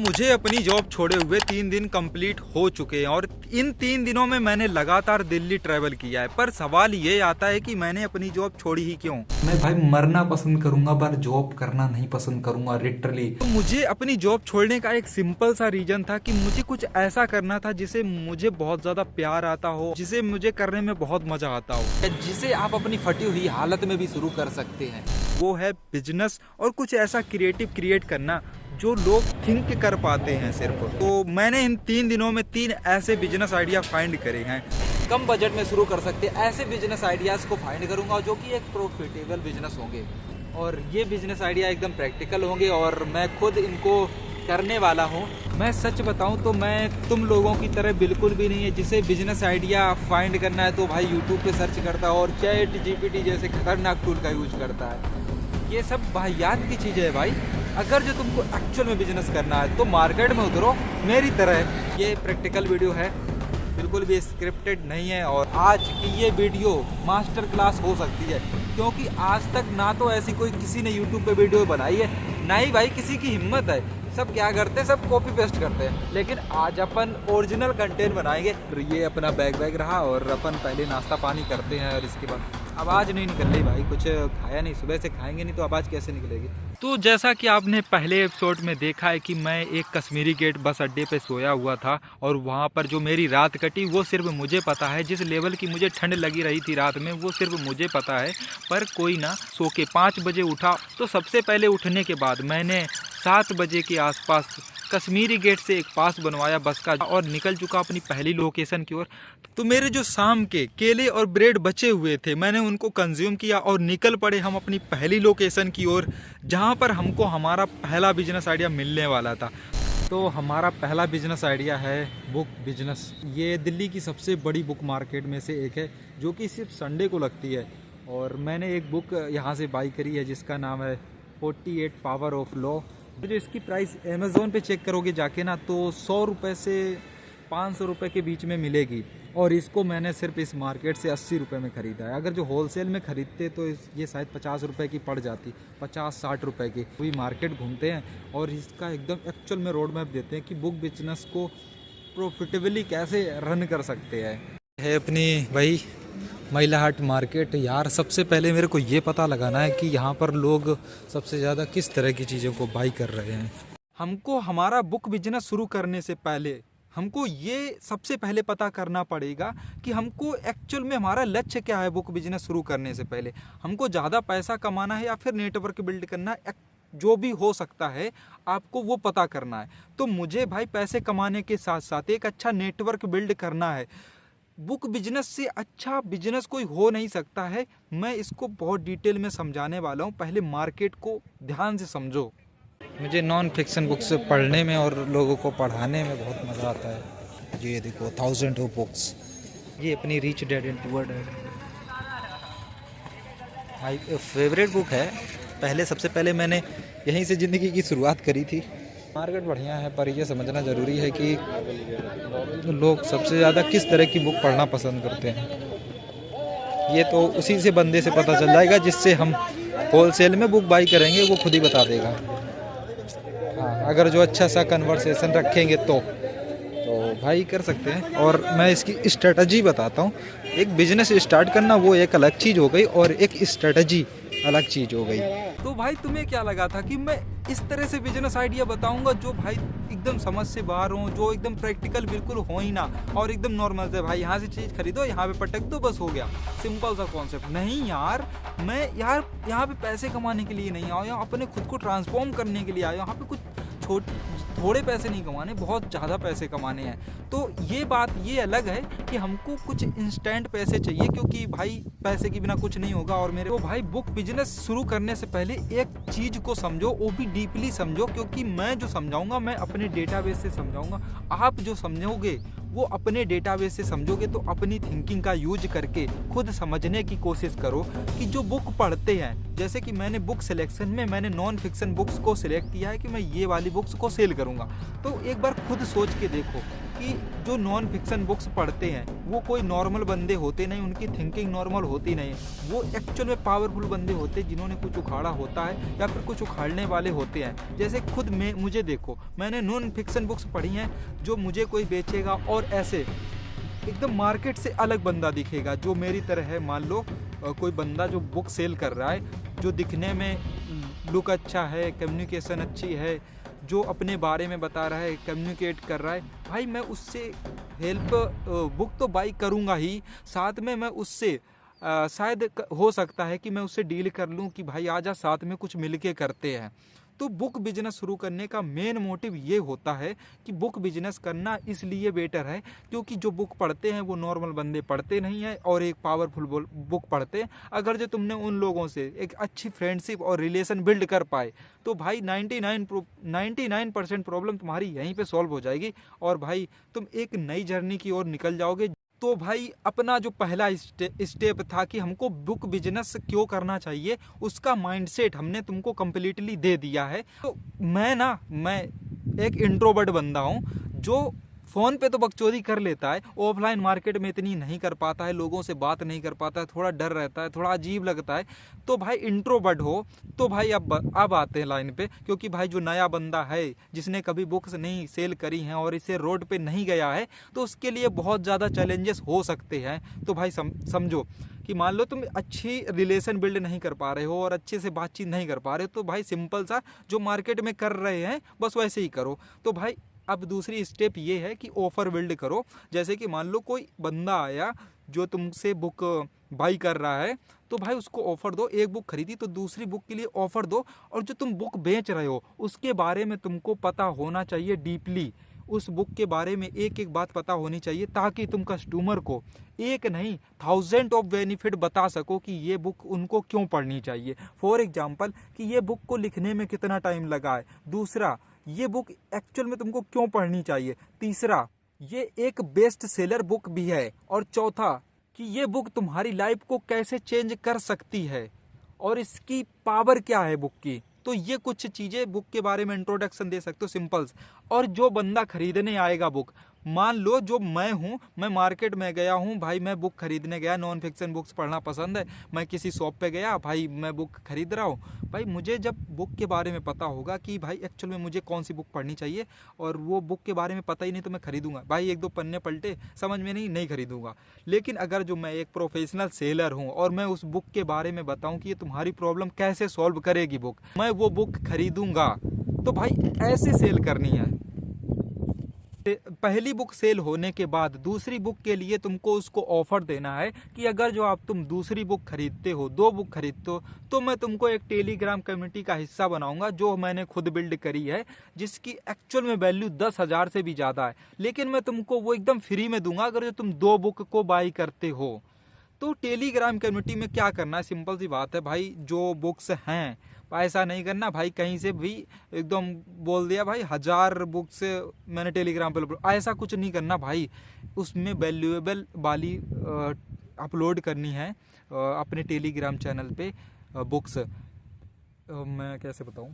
मुझे अपनी जॉब छोड़े हुए 3 दिन कंप्लीट हो चुके हैं और इन 3 दिनों में मैंने लगातार दिल्ली ट्रैवल किया है। पर सवाल ये आता है कि मैंने अपनी जॉब छोड़ी ही क्यों। मैं भाई मरना पसंद करूंगा पर जॉब करना नहीं पसंद करूंगा लिटरली। तो मुझे अपनी जॉब छोड़ने का एक सिंपल सा रीजन था कि मुझे कुछ ऐसा करना था जिसे मुझे बहुत ज्यादा प्यार आता हो, जिसे मुझे करने में बहुत मजा आता हो, जिसे आप अपनी फटी हुई हालत में भी शुरू कर सकते हैं। वो है बिजनेस और कुछ ऐसा क्रिएटिव क्रिएट करना जो लोग थिंक कर पाते हैं सिर्फ। तो मैंने इन 3 दिनों में 3 ऐसे बिजनेस आइडिया फाइंड करे हैं। कम बजट में शुरू कर सकते ऐसे बिजनेस आइडियाज़ को फाइंड करूंगा जो कि एक प्रॉफिटेबल बिजनेस होंगे और ये बिजनेस आइडिया एकदम प्रैक्टिकल होंगे और मैं खुद इनको करने वाला हूँ। मैं सच बताऊँ तो मैं तुम लोगों की तरह बिल्कुल भी नहीं है जिसे बिजनेस आइडिया फाइंड करना है तो भाई यूट्यूब पे सर्च करता है और ChatGPT जैसे खतरनाक टूल का यूज करता है। ये सब वाहियात की चीज़ है भाई। अगर जो तुमको एक्चुअल में बिजनेस करना है तो मार्केट में उतरो मेरी तरह। ये प्रैक्टिकल वीडियो है, बिल्कुल भी स्क्रिप्टेड नहीं है और आज की ये वीडियो मास्टर क्लास हो सकती है क्योंकि आज तक ना तो ऐसी कोई किसी ने यूट्यूब पे वीडियो बनाई है, ना ही भाई किसी की हिम्मत है। सब क्या करते हैं, सब कॉपी पेस्ट करते हैं। लेकिन आज अपन ओरिजिनल कंटेंट बनाएंगे। ये अपना बैग रहा और अपन पहले नाश्ता पानी करते हैं और इसके बाद आवाज़ नहीं निकल रही भाई, कुछ खाया नहीं, सुबह से खाएंगे नहीं तो आवाज़ कैसे निकलेगी। तो जैसा कि आपने पहले एपिसोड में देखा है कि मैं एक कश्मीरी गेट बस अड्डे पे सोया हुआ था और वहाँ पर जो मेरी रात कटी वो सिर्फ मुझे पता है। जिस लेवल की मुझे ठंड लगी रही थी रात में वो सिर्फ मुझे पता है। पर कोई ना, सो के 5 बजे उठा तो सबसे पहले उठने के बाद मैंने 7 बजे के आसपास कश्मीरी गेट से एक पास बनवाया बस का और निकल चुका अपनी पहली लोकेशन की ओर। तो मेरे जो शाम के केले और ब्रेड बचे हुए थे मैंने उनको कंज्यूम किया और निकल पड़े हम अपनी पहली लोकेशन की ओर जहां पर हमको हमारा पहला बिजनेस आइडिया मिलने वाला था। तो हमारा पहला बिजनेस आइडिया है बुक बिजनेस। ये दिल्ली की सबसे बड़ी बुक मार्केट में से एक है जो कि सिर्फ संडे को लगती है और मैंने एक बुक यहाँ से बाई करी है जिसका नाम है 48 पावर ऑफ लॉ। जो इसकी प्राइस अमेज़ोन पे चेक करोगे जाके ना तो 100 रुपये से 500 रुपये के बीच में मिलेगी और इसको मैंने सिर्फ इस मार्केट से 80 रुपये में ख़रीदा है। अगर जो होलसेल में ख़रीदते तो ये शायद 50 रुपये की पड़ जाती, 50-60 रुपये की। वही मार्केट घूमते हैं और इसका एकदम एक्चुअल में रोड मैप देते हैं कि बुक बिजनेस को प्रॉफिटेबली कैसे रन कर सकते हैं। है अपनी भाई महिला हाट मार्केट। यार सबसे पहले मेरे को ये पता लगाना है कि यहाँ पर लोग सबसे ज़्यादा किस तरह की चीज़ों को बाई कर रहे हैं। हमको हमारा बुक बिजनेस शुरू करने से पहले हमको ये सबसे पहले पता करना पड़ेगा कि हमको एक्चुअल में हमारा लक्ष्य क्या है। बुक बिजनेस शुरू करने से पहले हमको ज़्यादा पैसा कमाना है या फिर नेटवर्क बिल्ड करना है, जो भी हो सकता है आपको वो पता करना है। तो मुझे भाई पैसे कमाने के साथ साथ एक अच्छा नेटवर्क बिल्ड करना है। बुक बिजनेस से अच्छा बिजनेस कोई हो नहीं सकता है। मैं इसको बहुत डिटेल में समझाने वाला हूँ, पहले मार्केट को ध्यान से समझो। मुझे नॉन फिक्शन बुक्स पढ़ने में और लोगों को पढ़ाने में बहुत मज़ा आता है। ये देखो 1000 ऑफ बुक्स, ये अपनी rich dad and poor dad my favourite book है। पहले सबसे पहले मैंने यहीं से ज़िंदगी की शुरुआत करी थी। मार्केट बढ़िया है पर ये समझना ज़रूरी है कि लोग सबसे ज़्यादा किस तरह की बुक पढ़ना पसंद करते हैं। ये तो उसी से बंदे से पता चल जाएगा जिससे हम होलसेल में बुक बाई करेंगे, वो खुद ही बता देगा। हाँ, अगर जो अच्छा सा कन्वर्सेशन रखेंगे तो भाई कर सकते हैं। और मैं इसकी स्ट्रेटजी बताता हूँ। एक बिजनेस स्टार्ट करना वो एक अलग चीज़ हो गई और एक स्ट्रेटजी अलग चीज़ हो गई। तो भाई तुम्हें क्या लगा था कि मैं इस तरह से बिजनेस आइडिया बताऊंगा जो भाई एकदम समझ से बाहर हो, जो एकदम प्रैक्टिकल बिल्कुल हो ही ना और एकदम नॉर्मल से भाई यहाँ से चीज़ खरीदो, यहाँ पे पटक दो, बस हो गया, सिंपल सा कॉन्सेप्ट। नहीं यार, मैं यार यहाँ पे पैसे कमाने के लिए नहीं आया, यहाँ अपने खुद को ट्रांसफॉर्म करने के लिए आया। यहाँ पे कुछ थोड़े पैसे नहीं कमाने, बहुत ज़्यादा पैसे कमाने हैं। तो ये बात ये अलग है कि हमको कुछ इंस्टेंट पैसे चाहिए क्योंकि भाई पैसे के बिना कुछ नहीं होगा। और मेरे को भाई बुक बिजनेस शुरू करने से पहले एक चीज़ को समझो, वो भी डीपली समझो, क्योंकि मैं जो समझाऊंगा मैं अपने डेटाबेस से समझाऊंगा। आप जो समझोगे वो अपने डेटाबेस से समझोगे। तो अपनी थिंकिंग का यूज करके खुद समझने की कोशिश करो कि जो बुक पढ़ते हैं, जैसे कि मैंने बुक सिलेक्शन में मैंने नॉन फिक्शन बुक्स को सिलेक्ट किया है कि मैं ये वाली बुक्स को सेल करूंगा। तो एक बार खुद सोच के देखो कि जो नॉन फिक्शन बुक्स पढ़ते हैं वो कोई नॉर्मल बंदे होते नहीं, उनकी थिंकिंग नॉर्मल होती नहीं, वो एक्चुअल में पावरफुल बंदे होते हैं जिन्होंने कुछ उखाड़ा होता है या फिर कुछ उखाड़ने वाले होते हैं। जैसे खुद में मुझे देखो, मैंने नॉन फिक्शन बुक्स पढ़ी हैं जो मुझे कोई बेचेगा और ऐसे एकदम मार्केट से अलग बंदा दिखेगा जो मेरी तरह है। मान लो कोई बंदा जो बुक सेल कर रहा है, जो दिखने में लुक अच्छा है, कम्युनिकेशन अच्छी है, जो अपने बारे में बता रहा है, कम्युनिकेट कर रहा है, भाई मैं उससे हेल्प बुक तो बाई करूँगा ही, साथ में मैं उससे शायद हो सकता है कि मैं उससे डील कर लूँ कि भाई आजा साथ में कुछ मिलके करते हैं। तो बुक बिजनेस शुरू करने का मेन मोटिव ये होता है कि बुक बिजनेस करना इसलिए बेटर है क्योंकि जो बुक पढ़ते हैं वो नॉर्मल बंदे पढ़ते नहीं हैं और एक पावरफुल बुक पढ़ते हैं। अगर जो तुमने उन लोगों से एक अच्छी फ्रेंडशिप और रिलेशन बिल्ड कर पाए तो भाई 99% प्रॉब्लम तुम्हारी यहीं पे सॉल्व हो जाएगी और भाई तुम एक नई जर्नी की ओर निकल जाओगे। तो भाई अपना जो पहला स्टेप था कि हमको बुक बिजनेस क्यों करना चाहिए, उसका माइंडसेट हमने तुमको कम्प्लीटली दे दिया है। तो मैं एक इंट्रोवर्ट बंदा हूँ जो फ़ोन पे तो बकचोदी कर लेता है, ऑफलाइन मार्केट में इतनी नहीं कर पाता है, लोगों से बात नहीं कर पाता है, थोड़ा डर रहता है, थोड़ा अजीब लगता है। तो भाई इंट्रोवर्ट हो तो भाई अब आते हैं लाइन पे, क्योंकि भाई जो नया बंदा है जिसने कभी बुक्स नहीं सेल करी हैं और इसे रोड पे नहीं गया है तो उसके लिए बहुत ज़्यादा चैलेंजेस हो सकते हैं। तो भाई समझो कि मान लो तुम अच्छी रिलेशन बिल्ड नहीं कर पा रहे हो और अच्छे से बातचीत नहीं कर पा रहे हो, तो भाई सिंपल सा जो मार्केट में कर रहे हैं बस वैसे ही करो। तो भाई अब दूसरी स्टेप ये है कि ऑफ़र बिल्ड करो। जैसे कि मान लो कोई बंदा आया जो तुमसे बुक बाई कर रहा है तो भाई उसको ऑफ़र दो। एक बुक खरीदी तो दूसरी बुक के लिए ऑफ़र दो, और जो तुम बुक बेच रहे हो उसके बारे में तुमको पता होना चाहिए डीपली। उस बुक के बारे में एक एक बात पता होनी चाहिए ताकि तुम कस्टमर को एक नहीं 1000 ऑफ बेनिफिट बता सको कि ये बुक उनको क्यों पढ़नी चाहिए। फॉर एग्जांपल कि ये बुक को लिखने में कितना टाइम लगा है, दूसरा ये बुक एक्चुअल में तुमको क्यों पढ़नी चाहिए, तीसरा ये एक बेस्ट सेलर बुक भी है, और चौथा कि ये बुक तुम्हारी लाइफ को कैसे चेंज कर सकती है और इसकी पावर क्या है बुक की। तो ये कुछ चीज़ें बुक के बारे में इंट्रोडक्शन दे सकते हो सिंपल्स। और जो बंदा खरीदने आएगा बुक, मान लो जो मैं हूँ, मैं मार्केट में गया हूँ भाई, मैं बुक खरीदने गया, नॉन फिक्शन बुक्स पढ़ना पसंद है, मैं किसी शॉप पे गया भाई, मैं बुक खरीद रहा हूँ भाई, मुझे जब बुक के बारे में पता होगा कि भाई एक्चुअल में मुझे कौन सी बुक पढ़नी चाहिए और वो बुक के बारे में पता ही नहीं तो मैं खरीदूंगा भाई, एक दो पन्ने पलटे समझ में नहीं खरीदूंगा। लेकिन अगर जो मैं एक प्रोफेशनल सेलर हूँ और मैं उस बुक के बारे में बताऊँ कि ये तुम्हारी प्रॉब्लम कैसे सॉल्व करेगी बुक, मैं वो बुक खरीदूंगा। तो भाई ऐसे सेल करनी है। पहली बुक सेल होने के बाद दूसरी बुक के लिए तुमको उसको ऑफर देना है कि अगर जो आप तुम दूसरी बुक खरीदते हो, 2 बुक खरीदते हो, तो मैं तुमको एक टेलीग्राम कम्युनिटी का हिस्सा बनाऊंगा जो मैंने खुद बिल्ड करी है, जिसकी एक्चुअल में वैल्यू 10,000 से भी ज़्यादा है, लेकिन मैं तुमको वो एकदम फ्री में दूंगा अगर जो तुम 2 बुक को बाई करते हो। तो टेलीग्राम कम्युनिटी में क्या करना है, सिंपल सी बात है भाई, जो बुक्स हैं ऐसा नहीं करना भाई कहीं से भी एकदम बोल दिया भाई 1000 बुक्स मैंने टेलीग्राम पे, ऐसा कुछ नहीं करना भाई। उसमें वैल्यूएबल वाली अपलोड करनी है अपने टेलीग्राम चैनल पे बुक्स। मैं कैसे बताऊं,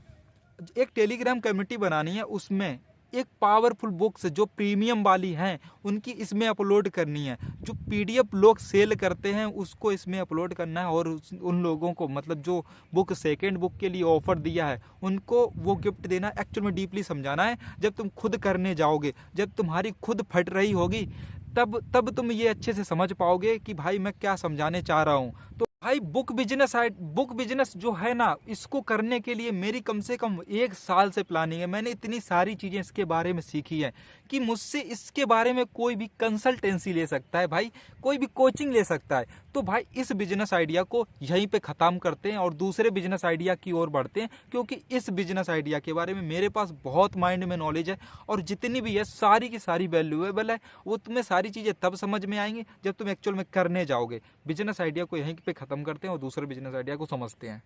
एक टेलीग्राम कम्युनिटी बनानी है, उसमें एक पावरफुल बुक्स जो प्रीमियम वाली हैं उनकी इसमें अपलोड करनी है, जो पीडीएफ लोग सेल करते हैं उसको इसमें अपलोड करना है, और उन लोगों को मतलब जो बुक सेकंड बुक के लिए ऑफर दिया है उनको वो गिफ्ट देना। एक्चुअल में डीपली समझाना है, जब तुम खुद करने जाओगे, जब तुम्हारी खुद फट रही होगी तब तुम ये अच्छे से समझ पाओगे कि भाई मैं क्या समझाने चाह रहा हूँ। तो भाई बुक बिजनेस जो है ना, इसको करने के लिए मेरी कम से कम 1 साल से प्लानिंग है। मैंने इतनी सारी चीज़ें इसके बारे में सीखी हैं कि मुझसे इसके बारे में कोई भी कंसल्टेंसी ले सकता है भाई, कोई भी कोचिंग ले सकता है। तो भाई इस बिजनेस आइडिया को यहीं पे ख़त्म करते हैं और दूसरे बिजनेस आइडिया की ओर बढ़ते हैं, क्योंकि इस बिजनेस आइडिया के बारे में मेरे पास बहुत माइंड में नॉलेज है, और जितनी भी है सारी की सारी वैल्यूएबल है। वो तुम्हें सारी चीज़ें तब समझ में आएंगी जब तुम एक्चुअल में करने जाओगे। बिजनेस आइडिया को यहीं पे ख़त्म करते हैं और दूसरे बिजनेस आइडिया को समझते हैं।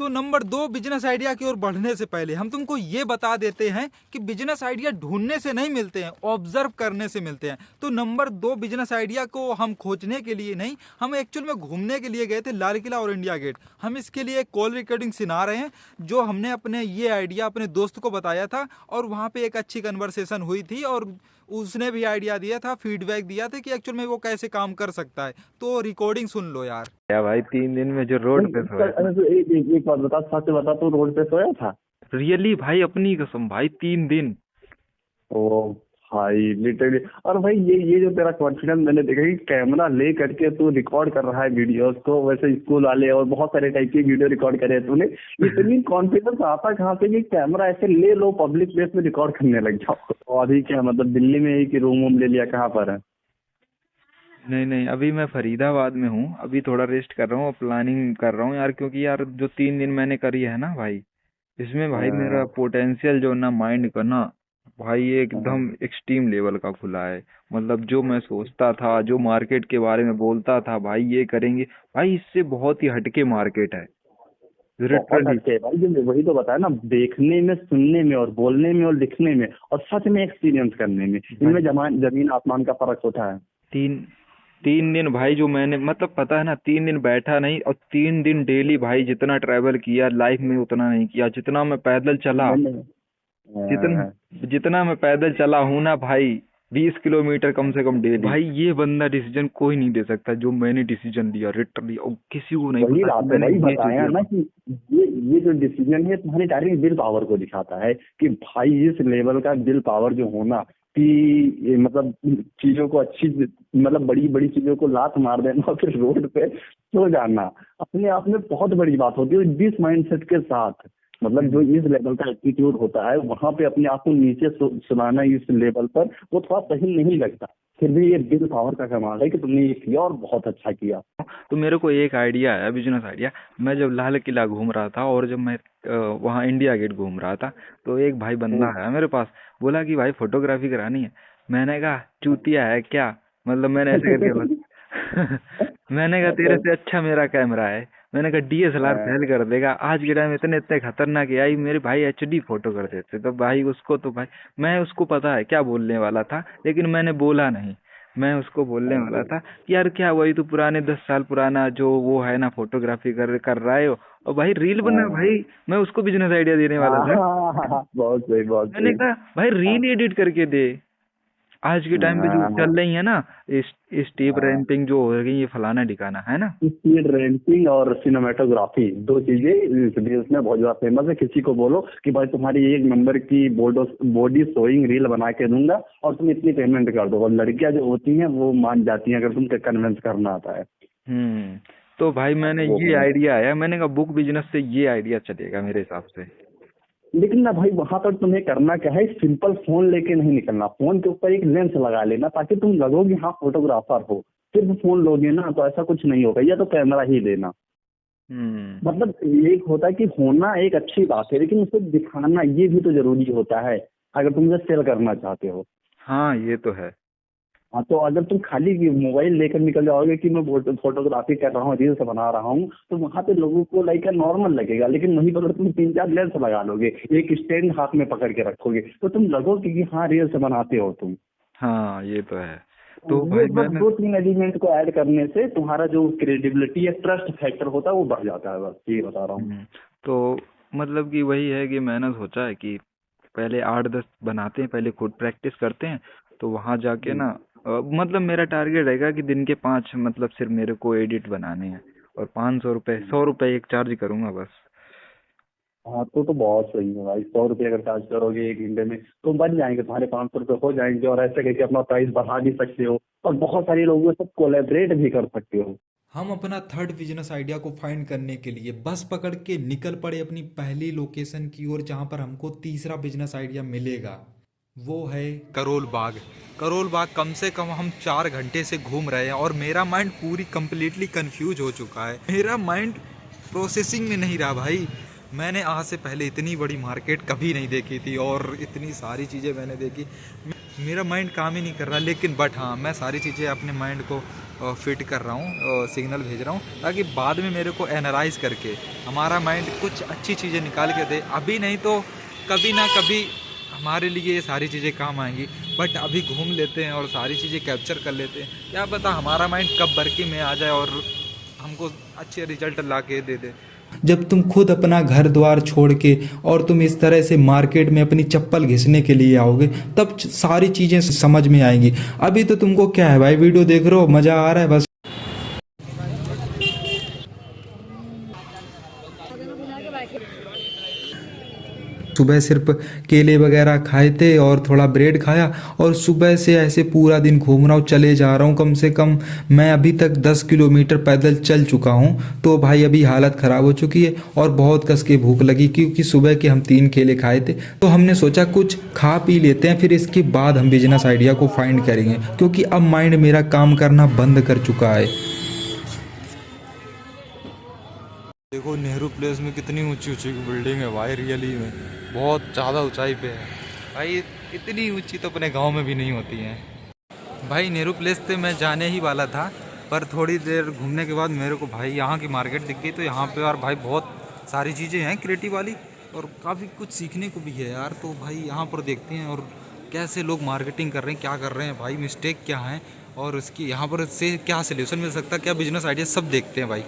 तो नंबर 2, बिजनेस आइडिया की ओर बढ़ने से पहले हम तुमको ये बता देते हैं कि बिजनेस आइडिया ढूंढने से नहीं मिलते हैं, ऑब्जर्व करने से मिलते हैं। तो नंबर 2, बिजनेस आइडिया को हम खोजने के लिए नहीं, हम एक्चुअल में घूमने के लिए गए थे लाल किला और इंडिया गेट। हम इसके लिए एक कॉल रिकॉर्डिंग सुना रहे हैं जो हमने अपने ये आइडिया अपने दोस्त को बताया था, और वहाँ पे एक अच्छी कन्वर्सेशन हुई थी और उसने भी आइडिया दिया था, फीडबैक दिया था कि एक्चुअल में वो कैसे काम कर सकता है। तो रिकॉर्डिंग सुन लो यार। क्या भाई 3 दिन में जो रोड पे सोया था? एक बात बता, सच बता, तू रोड पे सोया था? रियली भाई, अपनी कसम भाई, 3 दिन। ओ भाई लिटरली। और भाई ये जो तेरा कॉन्फिडेंस मैंने देखा कि कैमरा ले करके तू रिकॉर्ड कर रहा है वीडियोस को, वैसे स्कूल वाले और बहुत सारे टाइप की वीडियो रिकॉर्ड करे हैं तूने। इतनी कॉन्फिडेंस आता कहाँ से कि कैमरा ऐसे ले लो, पब्लिक प्लेस में रिकॉर्ड करने लग जाओ? और अभी क्या मतलब दिल्ली में ही कि रूम वूम ले लिया, कहाँ पर है? नहीं नहीं, अभी मैं फरीदाबाद में हूँ। अभी थोड़ा रेस्ट कर रहा हूँ, प्लानिंग कर रहा हूँ यार, क्योंकि यार जो 3 दिन मैंने करी है ना भाई, इसमें भाई मेरा पोटेंशियल जो ना माइंड का ना भाई एकदम एक्सट्रीम लेवल का खुला है। मतलब जो मैं सोचता था, जो मार्केट के बारे में बोलता था भाई ये करेंगे, भाई इससे बहुत ही हटके मार्केट है बहुत लिटरली। अच्छे है भाई, जो वही तो बताया ना, देखने में, सुनने में और बोलने में और लिखने में और सच में एक्सपीरियंस करने में, इनमें जमीन आसमान का फर्क होता है। तीन 3 दिन भाई जो मैंने, मतलब पता है ना, 3 दिन बैठा नहीं, और 3 दिन डेली भाई जितना ट्रैवल किया लाइफ में उतना नहीं किया जितना मैं पैदल चला। जितना मैं पैदल चला हूँ ना भाई, 20 किलोमीटर कम से कम डेली। भाई ये बंदा डिसीजन कोई नहीं दे सकता जो मैंने डिसीजन लिया लिटरली, और किसी को नहीं वही पता बात कि है मैंने भाई, ये बताया चीज़ ना कि ये जो डिसीजन है तुम्हारी डायरेक्ट विल पावर को दिखाता है कि भाई इस लेवल का विल पावर जो होना कि ये मतलब चीजों को अच्छी, मतलब बड़ी बड़ी चीजों को लात मार देना और फिर रोड पे सो जाना, अपने आप में बहुत बड़ी बात होती है। दिस माइंडसेट के साथ, मतलब जो इस लेवल का एटीट्यूड होता है, वहां पे अपने आप को नीचे सुनाना इस लेवल पर वो थोड़ा सही नहीं लगता। फिर भी ये विल पावर का कमाल है कि तुमने ये किया और बहुत अच्छा किया। तो मेरे को एक आइडिया आया, बिजनेस आइडिया। मैं जब लाल किला घूम रहा था और जब मैं वहाँ इंडिया गेट घूम रहा था, तो एक भाई बंदा आया मेरे पास, बोला कि भाई फोटोग्राफी करानी है। मैंने कहा चूतिया है क्या, मतलब मैंने ऐसे करके बस मैंने कहा तेरे से अच्छा मेरा कैमरा है। मैंने कहा डीएसएलआर फेल कर देगा, आज के टाइम इतने इतने खतरनाक आई मेरे भाई एचडी फोटो कर देते। तो भाई उसको, तो भाई मैं उसको पता है क्या बोलने वाला था, लेकिन मैंने बोला नहीं। मैं उसको बोलने वाला था कि यार क्या वही तो पुराने 10 साल पुराना जो वो है ना, फोटोग्राफी कर रहा है और भाई रील बना। भाई मैं उसको बिजनेस आइडिया देने वाला था। बहुत सही, बहुत मैंने सही। कहा भाई रील एडिट करके दे। आज के टाइम पे जो चल रही है ना, स्टेप रैंपिंग जो हो रही है, फलाना ढिकाना है ना, स्पीड रेंटिंग और सिनेमेटोग्राफी, दो चीजें इस रील्स में बहुत ज्यादा फेमस है। किसी को बोलो कि भाई तुम्हारी 1 नंबर की बॉडी शोइंग रील बना के दूंगा और तुम इतनी पेमेंट कर दो, और लड़कियां जो होती हैं वो मान जाती हैं अगर तुमको कन्विंस करना आता है। तो भाई मैंने ये आइडिया आया, मैंने कहा बुक बिजनेस से ये आइडिया चलेगा मेरे हिसाब से। लेकिन ना भाई वहां पर तुम्हें करना क्या है, सिंपल फोन लेके नहीं निकलना। फोन के ऊपर एक लेंस लगा लेना ताकि तुम लगोगे हाँ फोटोग्राफर हो। सिर्फ फोन लोगे ना तो ऐसा कुछ नहीं होगा, या तो कैमरा ही लेना। मतलब एक होता है कि होना एक अच्छी बात है, लेकिन उसे दिखाना ये भी तो जरूरी होता है अगर तुम उसे सेल करना चाहते हो। हाँ ये तो है। हाँ, तो अगर तुम खाली मोबाइल लेकर निकल जाओगे कि मैं फोटोग्राफी कर रहा हूँ, रील्स बना रहा हूँ, तो वहाँ पे लोगों को लाइक नॉर्मल लगेगा। लेकिन वहीं पर तुम 3-4 लेंस लगा लोगे, एक स्टैंड हाथ में पकड़ के रखोगे, तो तुम लगोगे कि हाँ रील्स बनाते हो तुम। हाँ ये तो है। तो भाई बस 2-3 एलिमेंट को ऐड करने से तुम्हारा जो क्रेडिबिलिटी या ट्रस्ट फैक्टर होता है वो बढ़ जाता है। बस ये बता रहा हूँ। तो मतलब कि वही है कि मैंने सोचा है कि पहले 8-10 बनाते हैं, पहले खुद प्रैक्टिस करते हैं, तो वहां जाके ना मतलब मेरा टारगेट रहेगा कि दिन के 5 मतलब सिर्फ मेरे को एडिट बनाने हैं, और 500 रुपये 100 रुपये एक चार्ज करूंगा बस। हाँ तो बहुत सही है भाई। 100 रुपये अगर चार्ज करोगे 1 घंटे में तो बन जाएंगे तुम्हारे 500 रुपये हो जाएंगे, और ऐसे करके अपना प्राइस बढ़ा भी सकते हो और बहुत सारे लोगों से कोलैबोरेट भी कर सकते हो। हम अपना थर्ड बिजनेस आइडिया को फाइंड करने के लिए बस पकड़ के निकल पड़े अपनी पहली लोकेशन की ओर, जहां पर हमको तीसरा बिजनेस आइडिया मिलेगा। वो है करोल बाग। करोल बाग कम से कम हम 4 घंटे से घूम रहे हैं और मेरा माइंड पूरी कंप्लीटली कंफ्यूज हो चुका है। मेरा माइंड प्रोसेसिंग में नहीं रहा भाई। मैंने आज से पहले इतनी बड़ी मार्केट कभी नहीं देखी थी और इतनी सारी चीज़ें मैंने देखी, मेरा माइंड काम ही नहीं कर रहा। लेकिन बट हाँ, मैं सारी चीज़ें अपने माइंड को फिट कर रहा हूँ, सिग्नल भेज रहा हूँ, ताकि बाद में मेरे को एनालाइज करके हमारा माइंड कुछ अच्छी चीज़ें निकाल के दे। अभी नहीं तो कभी ना कभी हमारे लिए ये सारी चीज़ें काम आएंगी, बट अभी घूम लेते हैं और सारी चीज़ें कैप्चर कर लेते हैं। क्या पता हमारा माइंड कब बरकी में आ जाए और हमको अच्छे रिजल्ट ला के दे दे। जब तुम खुद अपना घर द्वार छोड़ के और तुम इस तरह से मार्केट में अपनी चप्पल घिसने के लिए आओगे, तब सारी चीज़ें समझ में आएंगी। अभी तो तुमको क्या है भाई, वीडियो देख रहे हो, मज़ा आ रहा है बस। सुबह सिर्फ केले वगैरह खाए थे और थोड़ा ब्रेड खाया, और सुबह से ऐसे पूरा दिन घूम रहा हूँ, चले जा रहा हूँ। कम से कम मैं अभी तक 10 किलोमीटर पैदल चल चुका हूँ। तो भाई अभी हालत ख़राब हो चुकी है और बहुत कस के भूख लगी, क्योंकि सुबह के हम 3 केले खाए थे। तो हमने सोचा कुछ खा पी लेते हैं, फिर इसके बाद हम बिजनेस आइडिया को फाइंड करेंगे, क्योंकि अब माइंड मेरा काम करना बंद कर चुका है। देखो नेहरू प्लेस में कितनी ऊंची ऊंची बिल्डिंग है भाई, रियली में बहुत ज़्यादा ऊंचाई पे है भाई। इतनी ऊंची तो अपने गांव में भी नहीं होती है भाई। नेहरू प्लेस पे मैं जाने ही वाला था, पर थोड़ी देर घूमने के बाद मेरे को भाई यहाँ की मार्केट दिख गई। तो यहाँ पे यार भाई बहुत सारी चीज़ें हैं क्रिएटिव वाली, और काफ़ी कुछ सीखने को भी है यार। तो भाई यहाँ पर देखते हैं और कैसे लोग मार्केटिंग कर रहे हैं, क्या कर रहे हैं भाई, मिस्टेक क्या है और उसकी यहाँ पर से क्या सोल्यूशन मिल सकता है, क्या बिजनेस आइडिया, सब देखते हैं भाई।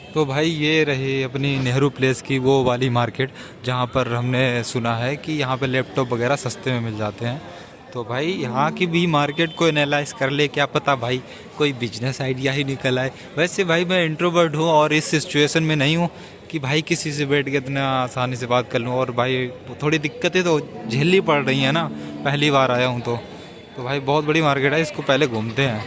तो भाई ये रही अपनी नेहरू प्लेस की वो वाली मार्केट, जहाँ पर हमने सुना है कि यहाँ पे लैपटॉप वगैरह सस्ते में मिल जाते हैं। तो भाई यहाँ की भी मार्केट को एनालाइज कर ले, क्या पता भाई कोई बिजनेस आइडिया ही निकल आए। वैसे भाई मैं इंट्रोवर्ट हूँ और इस सिचुएशन में नहीं हूँ कि भाई किसी से बैठ के इतना आसानी से बात कर लूँ, और भाई थोड़ी दिक्कतें तो झेलनी पड़ रही हैं ना, पहली बार आया हूँ। तो भाई बहुत बड़ी मार्केट है, इसको पहले घूमते हैं,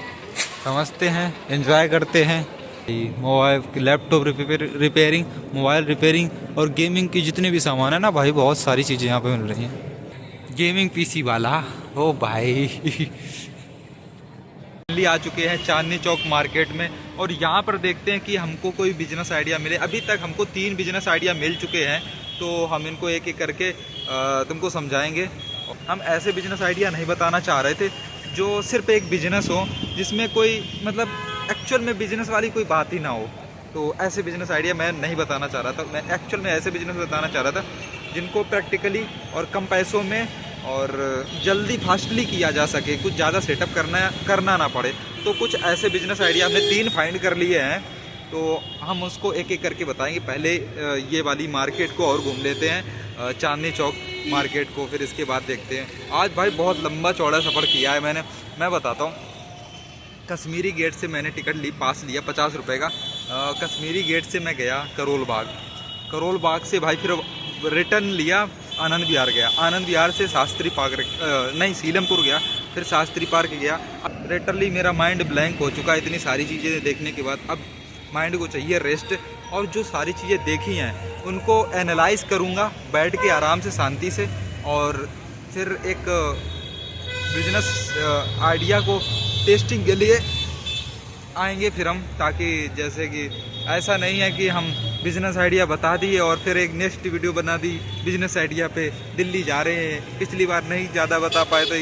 समझते हैं, एंजॉय करते हैं। Mobile laptop repairing, mobile repairing और गेमिंग की जितने भी सामान है ना भाई, बहुत सारी चीज़ें यहाँ पे मिल रही हैं। गेमिंग पीसी वाला ओ भाई आ चुके हैं चांदनी चौक मार्केट में, और यहाँ पर देखते हैं कि हमको कोई बिजनेस आइडिया मिले। अभी तक हमको 3 बिजनेस आइडिया मिल चुके हैं, तो हम इनको एक एक करके तुमको समझाएंगे। हम ऐसे बिजनेस आइडिया नहीं बताना चाह रहे थे जो सिर्फ एक बिजनेस हो, जिसमें कोई मतलब एक्चुअल में बिजनेस वाली कोई बात ही ना हो। तो ऐसे बिजनेस आइडिया मैं नहीं बताना चाह रहा था। मैं एक्चुअल में ऐसे बिजनेस बताना चाह रहा था जिनको प्रैक्टिकली और कम पैसों में और जल्दी फास्टली किया जा सके, कुछ ज़्यादा सेटअप करना ना पड़े। तो कुछ ऐसे बिजनेस आइडिया हमने 3 फाइंड कर लिए हैं, तो हम उसको एक एक करके बताएंगे। पहले ये वाली मार्केट को और घूम लेते हैं, चांदनी चौक मार्केट को, फिर इसके बाद देखते हैं। आज भाई बहुत लंबा चौड़ा सफ़र किया है मैंने, मैं बताता हूँ। कश्मीरी गेट से मैंने टिकट पास लिया 50 रुपये का। कश्मीरी गेट से मैं गया करोल बाग से भाई फिर रिटर्न लिया, आनंद विहार गया, आनंद विहार से शास्त्री पार्क नहीं सीलमपुर गया, फिर शास्त्री पार्क गया। लिटरली मेरा माइंड ब्लैंक हो चुका है इतनी सारी चीज़ें देखने के बाद। अब माइंड को चाहिए रेस्ट, और जो सारी चीज़ें देखी हैं उनको एनालाइज करूँगा बैठ के आराम से, शांति से, और फिर एक बिजनेस आइडिया को टेस्टिंग के लिए आएंगे फिर हम, ताकि जैसे कि ऐसा नहीं है कि हम बिज़नेस आइडिया बता दिए और फिर एक नेक्स्ट वीडियो बना दी बिज़नेस आइडिया पे, दिल्ली जा रहे हैं, पिछली बार नहीं ज़्यादा बता पाए तो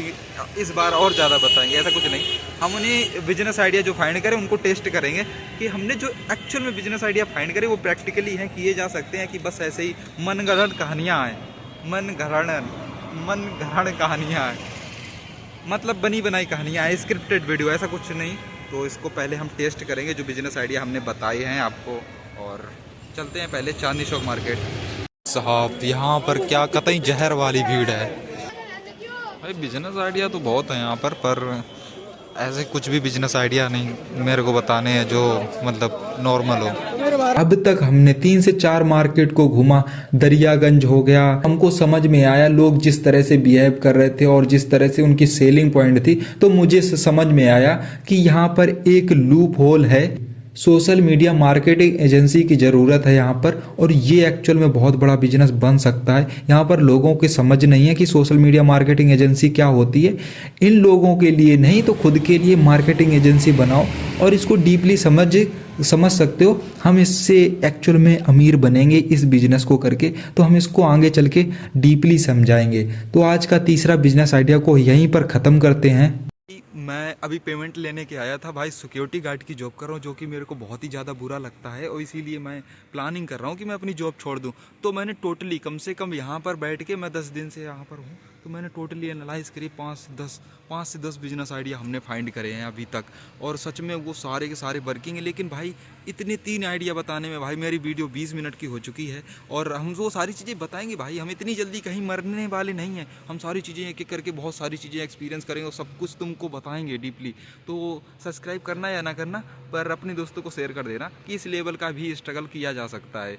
इस बार और ज़्यादा बताएंगे। ऐसा कुछ नहीं, हम उन्हीं बिज़नेस आइडिया जो फाइंड करें उनको टेस्ट करेंगे कि हमने जो एक्चुअल में बिज़नेस आइडिया फाइंड करे वो प्रैक्टिकली हैं, किए जा सकते हैं, कि बस ऐसे ही मनगढ़ंत कहानियाँ आएँ, मन घड़न कहानियाँ आएँ, मतलब बनी बनाई कहानियाँ आए, स्क्रिप्टेड वीडियो, ऐसा कुछ नहीं। तो इसको पहले हम टेस्ट करेंगे जो बिजनेस आइडिया हमने बताए हैं आपको, और चलते हैं पहले चांदनी चौक मार्केट। साहब यहाँ पर क्या कतई जहर वाली भीड़ है भाई। बिजनेस आइडिया तो बहुत है यहाँ पर ऐसे कुछ भी बिजनेस आइडिया नहीं मेरे को बताने हैं जो मतलब नॉर्मल हो। अब तक हमने 3 से 4 मार्केट को घूमा, दरियागंज हो गया। हमको समझ में आया लोग जिस तरह से बिहेव कर रहे थे और जिस तरह से उनकी सेलिंग पॉइंट थी, तो मुझे समझ में आया कि यहाँ पर एक लूप होल है। सोशल मीडिया मार्केटिंग एजेंसी की ज़रूरत है यहाँ पर, और ये एक्चुअल में बहुत बड़ा बिजनेस बन सकता है। यहाँ पर लोगों की समझ नहीं है कि सोशल मीडिया मार्केटिंग एजेंसी क्या होती है। इन लोगों के लिए नहीं तो खुद के लिए मार्केटिंग एजेंसी बनाओ और इसको डीपली समझ सकते हो। हम इससे एक्चुअल में अमीर बनेंगे इस बिजनेस को करके, तो हम इसको आगे चल के डीपली समझाएंगे। तो आज का तीसरा बिजनेस आइडिया को यहीं पर ख़त्म करते हैं। मैं अभी पेमेंट लेने के आया था भाई, सिक्योरिटी गार्ड की जॉब कर रहा हूँ, जो कि मेरे को बहुत ही ज़्यादा बुरा लगता है और इसीलिए मैं प्लानिंग कर रहा हूँ कि मैं अपनी जॉब छोड़ दूँ। तो मैंने टोटली कम से कम यहाँ पर बैठ के, मैं 10 दिन से यहाँ पर हूँ, तो मैंने टोटली एनालाइज करी 5 से 10 बिजनेस आइडिया हमने फाइंड करे हैं अभी तक, और सच में वो सारे के सारे वर्किंग है। लेकिन भाई इतने 3 आइडिया बताने में भाई मेरी वीडियो 20 मिनट की हो चुकी है, और हम वो सारी चीज़ें बताएंगे भाई, हम इतनी जल्दी कहीं मरने वाले नहीं हैं, हम सारी चीज़ें एक एक करके बहुत सारी चीज़ें एक्सपीरियंस करेंगे और सब कुछ तुमको बताएंगे डीपली। तो सब्सक्राइब करना या ना करना, पर अपने दोस्तों को शेयर कर देना कि इस लेवल का भी स्ट्रगल किया जा सकता है।